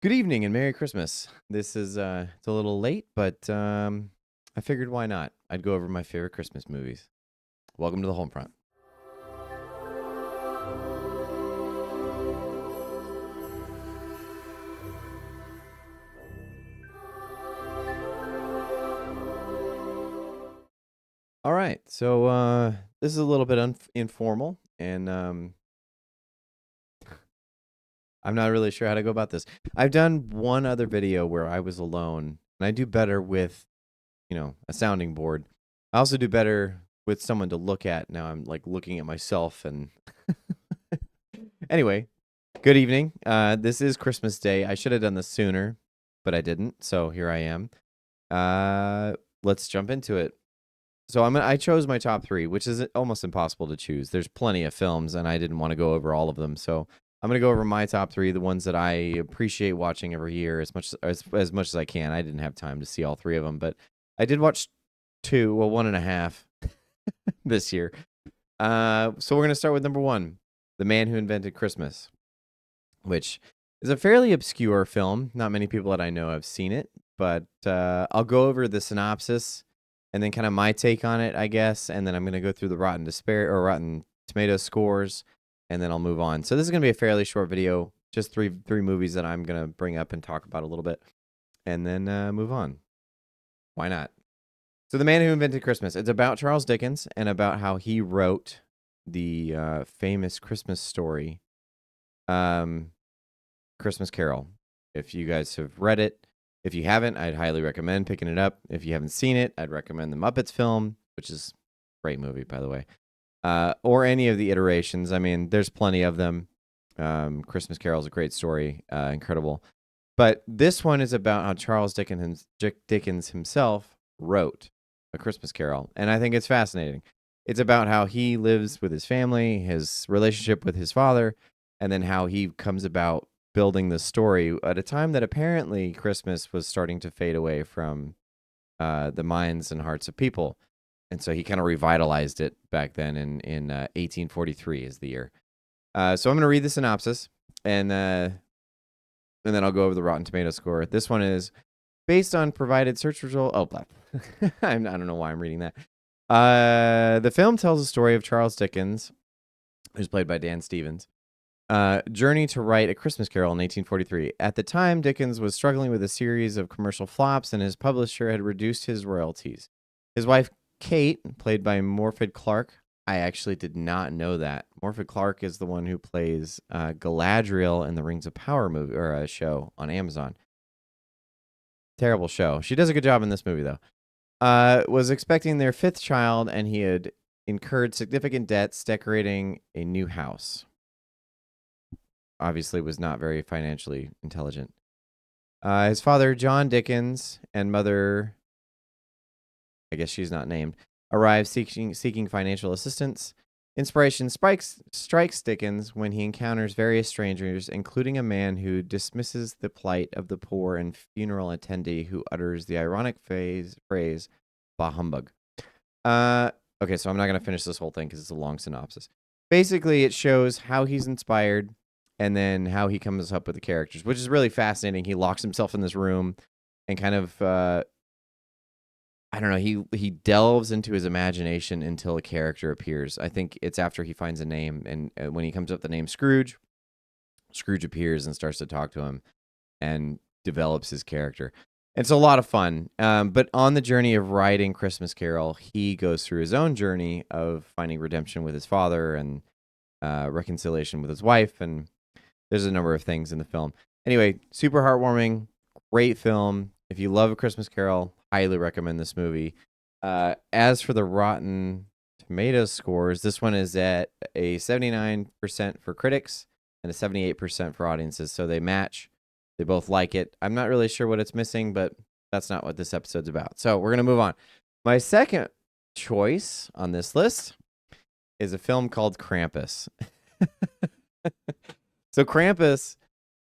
Good evening and Merry Christmas. This is it's a little late, but I figured why not? I'd go over my favorite Christmas movies. Welcome to the HolmFront. All right, so this is a little bit informal, and I'm not really sure how to go about this. I've done one other video where I was alone, and I do better with a sounding board. I also do better with someone to look at. Now I'm like looking at myself, and anyway, good evening. This is Christmas Day. I should have done this sooner, but I didn't. So here I am. Let's jump into it. So I chose my top three, which is almost impossible to choose. There's plenty of films, and I didn't want to go over all of them. So I'm gonna go over my top three, the ones that I appreciate watching every year as much as I can. I didn't have time to see all three of them, but I did watch two, well, one and a half this year. So we're gonna start with number one, The Man Who Invented Christmas, which is a fairly obscure film. Not many people that I know have seen it, but I'll go over the synopsis and then kind of my take on it, I guess, and then I'm going to go through the Rotten Tomato scores, and then I'll move on. So this is going to be a fairly short video, just three movies that I'm going to bring up and talk about a little bit, and then move on. Why not? So The Man Who Invented Christmas. It's about Charles Dickens and about how he wrote the famous Christmas story, Christmas Carol. If you guys have read it, if you haven't, I'd highly recommend picking it up. If you haven't seen it, I'd recommend the Muppets film, which is a great movie, by the way, or any of the iterations. I mean, there's plenty of them. Christmas Carol is a great story, incredible. But this one is about how Charles Dickens himself wrote A Christmas Carol, and I think it's fascinating. It's about how he lives with his family, his relationship with his father, and then how he comes about building the story at a time that apparently Christmas was starting to fade away from the minds and hearts of people. And so he kind of revitalized it back then in 1843 is the year. So I'm going to read the synopsis, and then I'll go over the Rotten Tomato score. This one is based on provided search result. Oh, blah. I don't know why I'm reading that. The film tells the story of Charles Dickens, who's played by Dan Stevens, journey to write A Christmas Carol in 1843. At the time, Dickens was struggling with a series of commercial flops, and his publisher had reduced his royalties. His wife, Kate, played by Morfydd Clark. I actually did not know that. Morfydd Clark is the one who plays Galadriel in the Rings of Power movie or a show on Amazon. Terrible show. She does a good job in this movie, though. Was expecting their fifth child, and he had incurred significant debts decorating a new house. Obviously was not very financially intelligent. His father, John Dickens, and mother, I guess she's not named, arrive seeking financial assistance. Inspiration strikes Dickens when he encounters various strangers, including a man who dismisses the plight of the poor and funeral attendee who utters the ironic phrase, bah humbug. Okay, so I'm not going to finish this whole thing because it's a long synopsis. Basically, it shows how he's inspired and then how he comes up with the characters, which is really fascinating. He locks himself in this room and kind of, I don't know, he delves into his imagination until a character appears. I think it's after he finds a name, and when he comes up with the name Scrooge, Scrooge appears and starts to talk to him and develops his character. It's a lot of fun. But on the journey of writing Christmas Carol, he goes through his own journey of finding redemption with his father and reconciliation with his wife, and there's a number of things in the film. Anyway, super heartwarming, great film. If you love A Christmas Carol, highly recommend this movie. As for the Rotten Tomatoes scores, this one is at a 79% for critics and a 78% for audiences, so they match. They both like it. I'm not really sure what it's missing, but that's not what this episode's about. So we're going to move on. My second choice on this list is a film called Krampus. So Krampus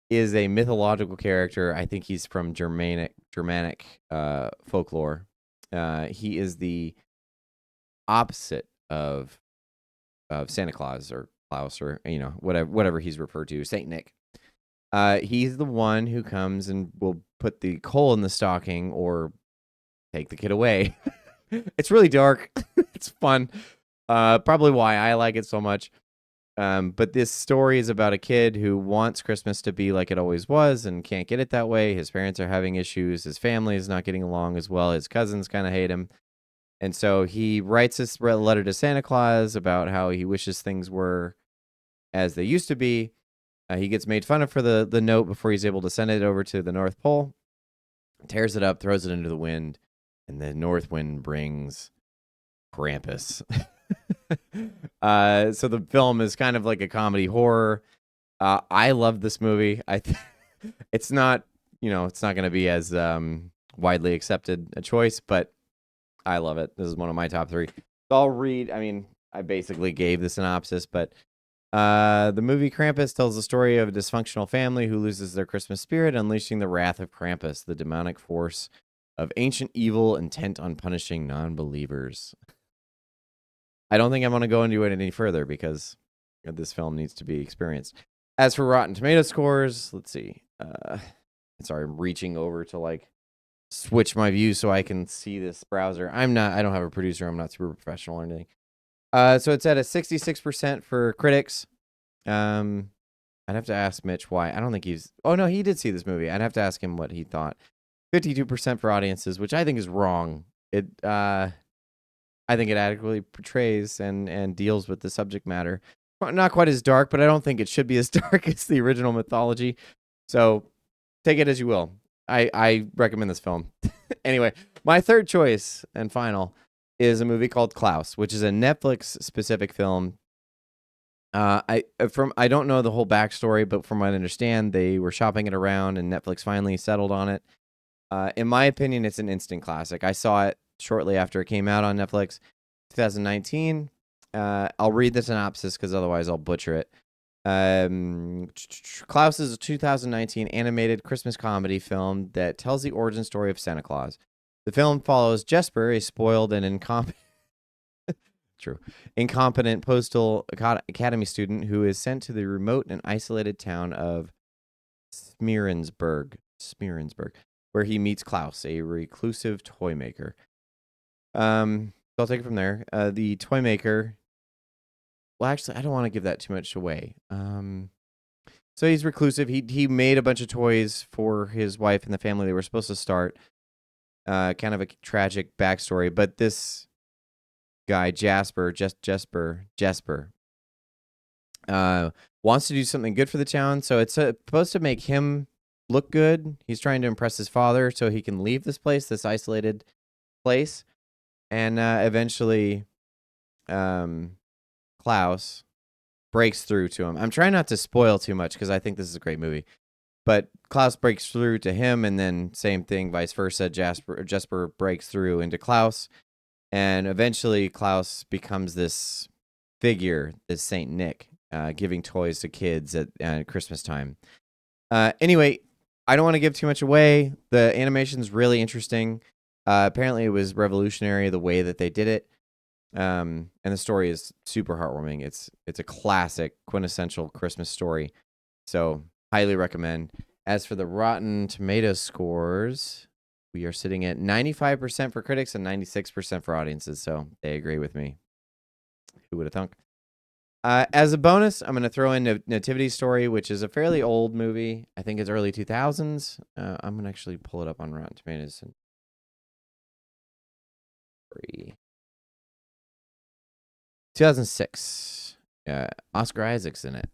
is a mythological character. I think he's from Germanic folklore. He is the opposite of Santa Claus or Klaus or whatever he's referred to, Saint Nick. He's the one who comes and will put the coal in the stocking or take the kid away. It's really dark. It's fun. Probably why I like it so much. But this story is about a kid who wants Christmas to be like it always was and can't get it that way. His parents are having issues. His family is not getting along as well. His cousins kind of hate him. And so he writes this letter to Santa Claus about how he wishes things were as they used to be. He gets made fun of for the note before he's able to send it over to the North Pole, tears it up, throws it into the wind, and the North Wind brings Krampus. So the film is kind of like a comedy horror. I love this movie. It's not, it's not going to be as widely accepted a choice, but I love it. This is one of my top 3. So I'll read. I mean, I basically gave the synopsis, but the movie Krampus tells the story of a dysfunctional family who loses their Christmas spirit, unleashing the wrath of Krampus, the demonic force of ancient evil intent on punishing non-believers. I don't think I'm going to go into it any further because this film needs to be experienced. As for Rotten Tomato scores, let's see. Sorry, I'm reaching over to switch my view so I can see this browser. I don't have a producer. I'm not super professional or anything. So it's at a 66% for critics. I'd have to ask Mitch why. I don't think he's... Oh, no, he did see this movie. I'd have to ask him what he thought. 52% for audiences, which I think is wrong. I think it adequately portrays and deals with the subject matter. Not quite as dark, but I don't think it should be as dark as the original mythology. So take it as you will. I recommend this film. Anyway, my third choice and final is a movie called Klaus, which is a Netflix-specific film. I don't know the whole backstory, but from what I understand, they were shopping it around, and Netflix finally settled on it. In my opinion, it's an instant classic. I saw it shortly after it came out on Netflix, 2019. I'll read the synopsis because otherwise I'll butcher it. Klaus is a 2019 animated Christmas comedy film that tells the origin story of Santa Claus. The film follows Jesper, a spoiled and incompetent postal academy student who is sent to the remote and isolated town of Smeerensburg, where he meets Klaus, a reclusive toy maker. So I'll take it from there. The toy maker... Well, actually, I don't want to give that too much away. So he's reclusive. He made a bunch of toys for his wife and the family they were supposed to start. Kind of a tragic backstory, but this guy Jesper wants to do something good for the town. So it's supposed to make him look good. He's trying to impress his father so he can leave this place, this isolated place, and eventually, Klaus breaks through to him. I'm trying not to spoil too much because I think this is a great movie. But Klaus breaks through to him, and then same thing, vice versa. Jesper breaks through into Klaus, and eventually Klaus becomes this figure, this Saint Nick, giving toys to kids at Christmas time. Anyway, I don't want to give too much away. The animation's really interesting. Apparently, it was revolutionary the way that they did it. And the story is super heartwarming. It's a classic, quintessential Christmas story. So highly recommend. As for the Rotten Tomato scores, we are sitting at 95% for critics and 96% for audiences. So they agree with me. Who would have thunk? As a bonus, I'm going to throw in Nativity Story, which is a fairly old movie. I think it's early 2000s. I'm going to actually pull it up on Rotten Tomatoes. 2006. Oscar Isaac's in it.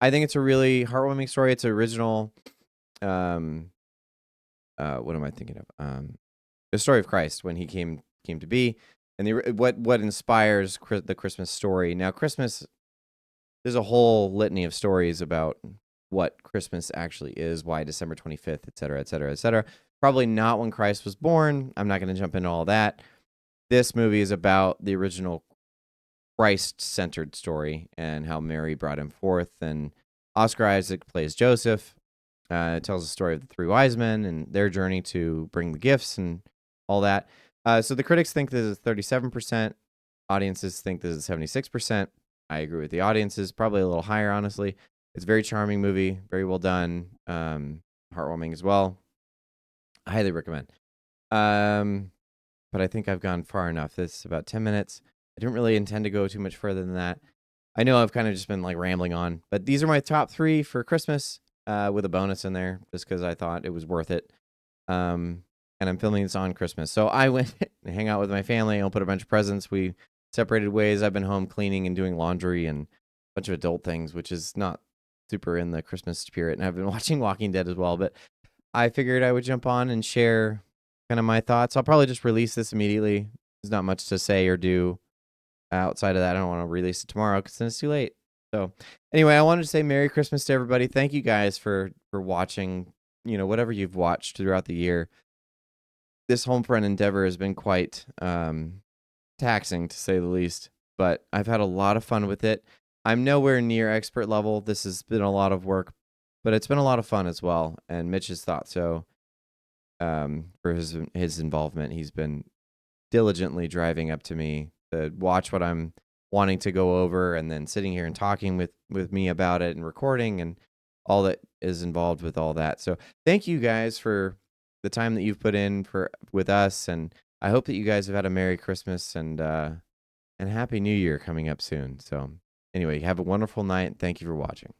I think it's a really heartwarming story. It's original. What am I thinking of? The story of Christ when he came to be, and what inspires the Christmas story. Now, Christmas, there's a whole litany of stories about what Christmas actually is, why December 25th, et cetera, et cetera, et cetera. Probably not when Christ was born. I'm not going to jump into all that. This movie is about the original Christ-centered story and how Mary brought him forth. And Oscar Isaac plays Joseph. It tells the story of the 3 wise men and their journey to bring the gifts and all that. So the critics think this is 37%. Audiences think this is 76%. I agree with the audiences, probably a little higher, honestly. It's a very charming movie, very well done, heartwarming as well. I highly recommend. Um, but I think I've gone far enough. This is about 10 minutes. I didn't really intend to go too much further than that. I know I've kind of just been like rambling on, but these are my top 3 for Christmas, with a bonus in there just because I thought it was worth it. And I'm filming this on Christmas. So I went to hang out with my family. I'll put a bunch of presents. We separated ways. I've been home cleaning and doing laundry and a bunch of adult things, which is not super in the Christmas spirit. And I've been watching Walking Dead as well. But I figured I would jump on and share kind of my thoughts. I'll probably just release this immediately. There's not much to say or do outside of that. I don't want to release it tomorrow because then it's too late. So anyway, I wanted to say Merry Christmas to everybody. Thank you guys for watching, whatever you've watched throughout the year. This HolmFront endeavor has been quite taxing, to say the least, but I've had a lot of fun with it. I'm nowhere near expert level. This has been a lot of work, but it's been a lot of fun as well. And Mitch has thought so, for his involvement. He's been diligently driving up to me to watch what I'm wanting to go over, and then sitting here and talking with me about it and recording and all that is involved with all that. So thank you guys for the time that you've put in with us, and I hope that you guys have had a Merry Christmas and Happy New Year coming up soon. So anyway, have a wonderful night. Thank you for watching.